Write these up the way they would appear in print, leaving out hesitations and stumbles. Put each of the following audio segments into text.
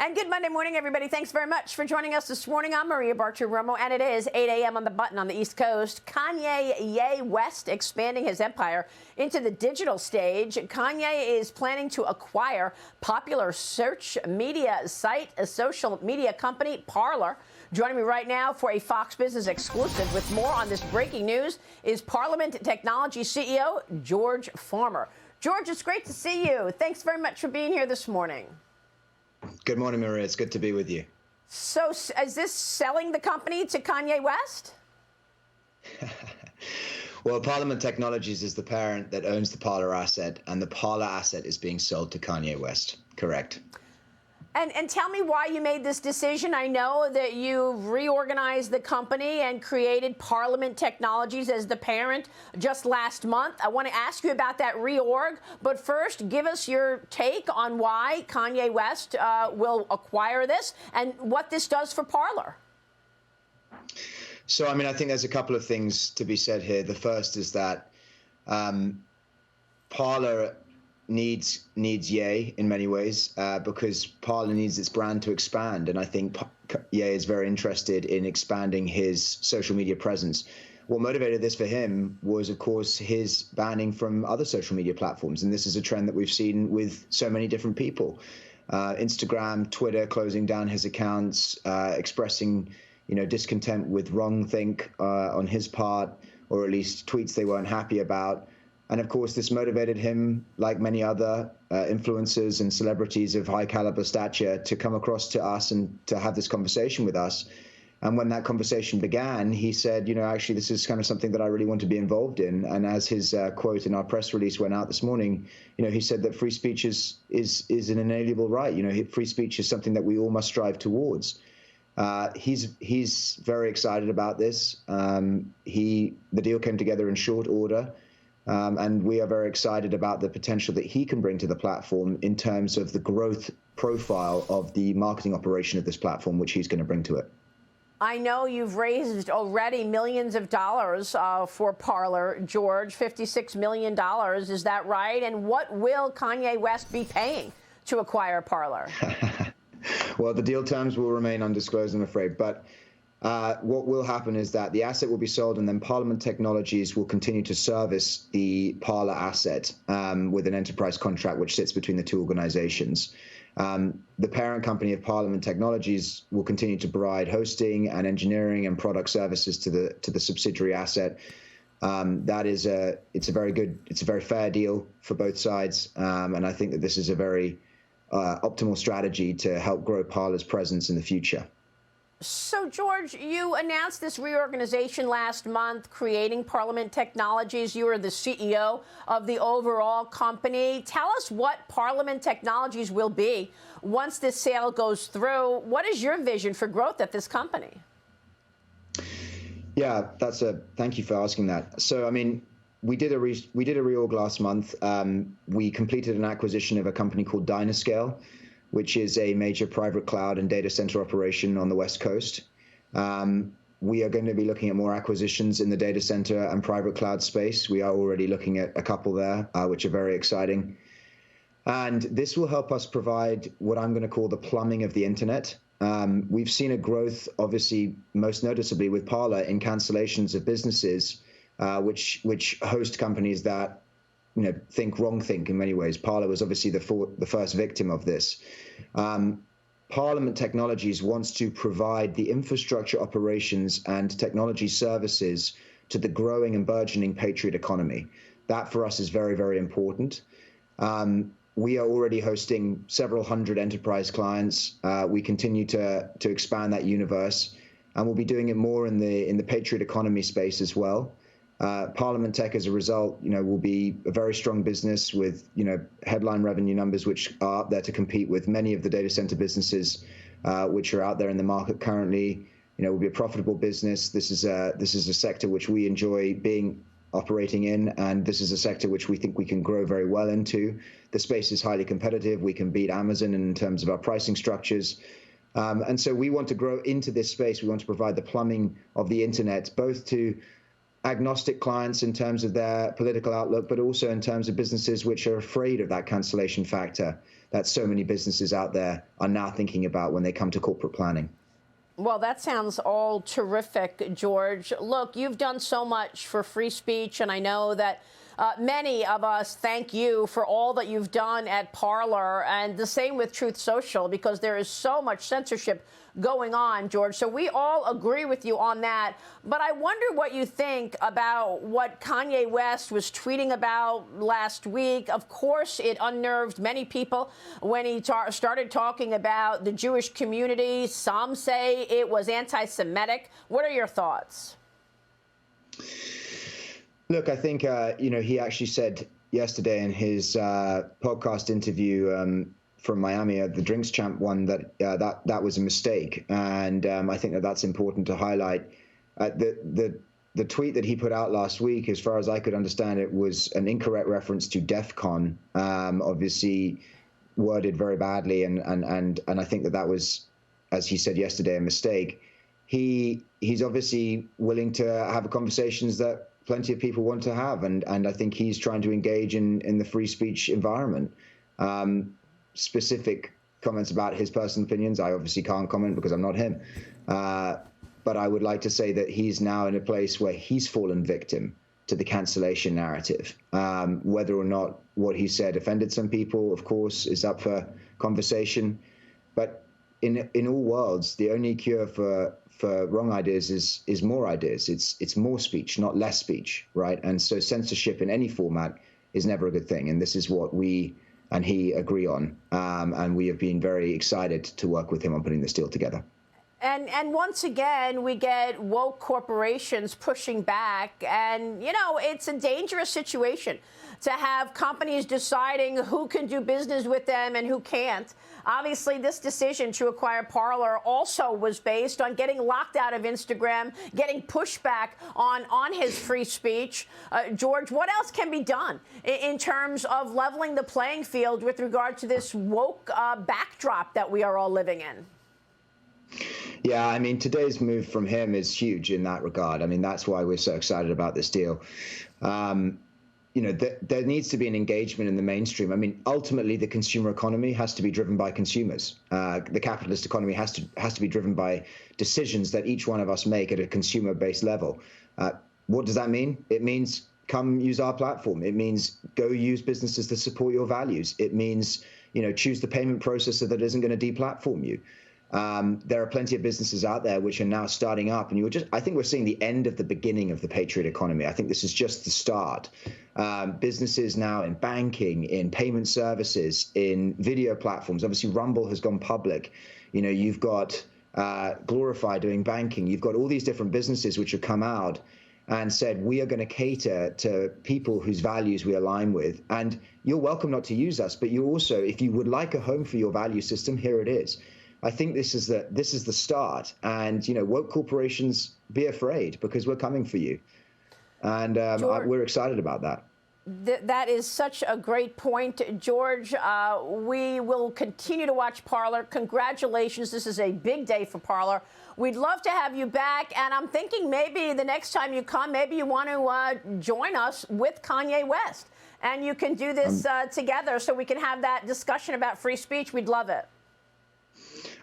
And good Monday morning, everybody. Thanks very much for joining us this morning. I'm Maria Bartiromo, and it is 8 a.m. on the button on the East Coast. Kanye West expanding his empire into the digital stage. Kanye is planning to acquire popular search media site, a social media company, Parler. Joining me right now for a Fox Business exclusive with more on this breaking news is Parler Technologies CEO George Farmer. George, it's great to see you. Thanks very much for being here this morning. Good morning, Maria. It's good to be with you. So is this selling the company to Kanye West? Well, Parler Technologies is the parent that owns the Parler asset, and the Parler asset is being sold to Kanye West. Correct. And tell me why you made this decision. I know that you reorganized the company and created Parler Technologies as the parent just last month. I want to ask you about that reorg, but first, give us your take on why Kanye West will acquire this and what this does for Parler. So, I mean, I think there's a couple of things to be said here. The first is that Parler needs Ye in many ways because Parler needs its brand to expand, and I think Ye is very interested in expanding his social media presence. What motivated this for him was, of course, his banning from other social media platforms, and this is a trend that we've seen with so many different people. Instagram, Twitter closing down his accounts, expressing discontent with wrongthink on his part, or at least tweets they weren't happy about. And of course, this motivated him, like many other influencers and celebrities of high caliber stature, to come across to us and to have this conversation with us. And when that conversation began, he said, actually, this is kind of something that I really want to be involved in. And as his quote in our press release went out this morning, he said that free speech is an inalienable right. Free speech is something that we all must strive towards. He's very excited about this. The deal came together in short order. And we are very excited about the potential that he can bring to the platform in terms of the growth profile of the marketing operation of this platform, which he's going to bring to it. I know you've raised already millions of dollars for Parler, George, $56 million. Is that right? And what will Kanye West be paying to acquire Parler? Well, the deal terms will remain undisclosed, I'm afraid. But what will happen is that the asset will be sold, and then Parler Technologies will continue to service the Parler asset with an enterprise contract which sits between the two organizations. The parent company of Parler Technologies will continue to provide hosting and engineering and product services to the subsidiary asset. It's a very fair deal for both sides, and I think that this is a very optimal strategy to help grow Parler's presence in the future. So, George, you announced this reorganization last month, creating Parler Technologies. You are the CEO of the overall company. Tell us what Parler Technologies will be once this sale goes through. What is your vision for growth at this company? Yeah, thank you for asking that. So, I mean, we did a reorg last month. We completed an acquisition of a company called Dynascale, which is a major private cloud and data center operation on the West Coast. We are going to be looking at more acquisitions in the data center and private cloud space. We are already looking at a couple there, which are very exciting. And this will help us provide what I'm going to call the plumbing of the internet. We've seen a growth, obviously, most noticeably with Parler, in cancellations of businesses, which host companies that think wrongthink in many ways. Parler was obviously the first victim of this. Parler Technologies wants to provide the infrastructure operations and technology services to the growing and burgeoning patriot economy. That for us is very, very important. We are already hosting several hundred enterprise clients. We continue to expand that universe, and we'll be doing it more in the patriot economy space as well. Parler Tech, as a result, will be a very strong business with, headline revenue numbers which are up there to compete with many of the data center businesses which are out there in the market currently. Will be a profitable business. This is a sector which we enjoy operating in, and this is a sector which we think we can grow very well into. The space is highly competitive. We can beat Amazon in terms of our pricing structures. And so we want to grow into this space. We want to provide the plumbing of the internet, both to agnostic clients in terms of their political outlook, but also in terms of businesses which are afraid of that cancellation factor that so many businesses out there are now thinking about when they come to corporate planning. Well, that sounds all terrific, George. Look, you've done so much for free speech, and I know that many of us thank you for all that you've done at Parler, and the same with Truth Social, because there is so much censorship going on, George. So we all agree with you on that. But I wonder what you think about what Kanye West was tweeting about last week. Of course, it unnerved many people when he started talking about the Jewish community. Some say it was anti-Semitic. What are your thoughts? Look, I think, he actually said yesterday in his podcast interview from Miami, the Drinks Champ one, that was a mistake. And I think that's important to highlight. The tweet that he put out last week, as far as I could understand it, was an incorrect reference to DEF CON, obviously worded very badly. And I think that was, as he said yesterday, a mistake. He's obviously willing to have conversations that plenty of people want to have. And I think he's trying to engage in the free speech environment. Specific comments about his personal opinions, I obviously can't comment because I'm not him. But I would like to say that he's now in a place where he's fallen victim to the cancellation narrative. Whether or not what he said offended some people, of course, is up for conversation. But in all worlds, the only cure for wrong ideas is more ideas. It's more speech, not less speech, right? And so censorship in any format is never a good thing. And this is what we and he agree on. And we have been very excited to work with him on putting this deal together. And once again, we get woke corporations pushing back. And, it's a dangerous situation to have companies deciding who can do business with them and who can't. Obviously, this decision to acquire Parler also was based on getting locked out of Instagram, getting pushback on his free speech. George, what else can be done in terms of leveling the playing field with regard to this woke backdrop that we are all living in? Yeah, I mean, today's move from him is huge in that regard. I mean, that's why we're so excited about this deal. There needs to be an engagement in the mainstream. I mean, ultimately, the consumer economy has to be driven by consumers. The capitalist economy has to be driven by decisions that each one of us make at a consumer-based level. What does that mean? It means come use our platform. It means go use businesses that support your values. It means, choose the payment processor that isn't going to deplatform you. There are plenty of businesses out there which are now starting up, and I think we're seeing the end of the beginning of the Patriot economy. I think this is just the start. Businesses now in banking, in payment services, in video platforms. Obviously, Rumble has gone public. You've got Glorify doing banking. You've got all these different businesses which have come out and said, we are going to cater to people whose values we align with. And you're welcome not to use us, but you also, if you would like a home for your value system, here it is. I think this is the start, and woke corporations, be afraid, because we're coming for you, and we're excited about that. That is such a great point, George. We will continue to watch Parler. Congratulations! This is a big day for Parler. We'd love to have you back, and I'm thinking maybe the next time you come, maybe you want to join us with Kanye West, and you can do this together, so we can have that discussion about free speech. We'd love it.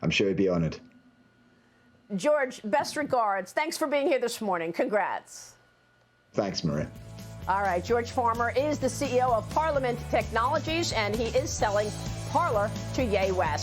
I'm sure he'd be honored. George, best regards. Thanks for being here this morning. Congrats. Thanks, Maria. All right. George Farmer is the CEO of Parler Technologies, and he is selling Parler to Kanye West.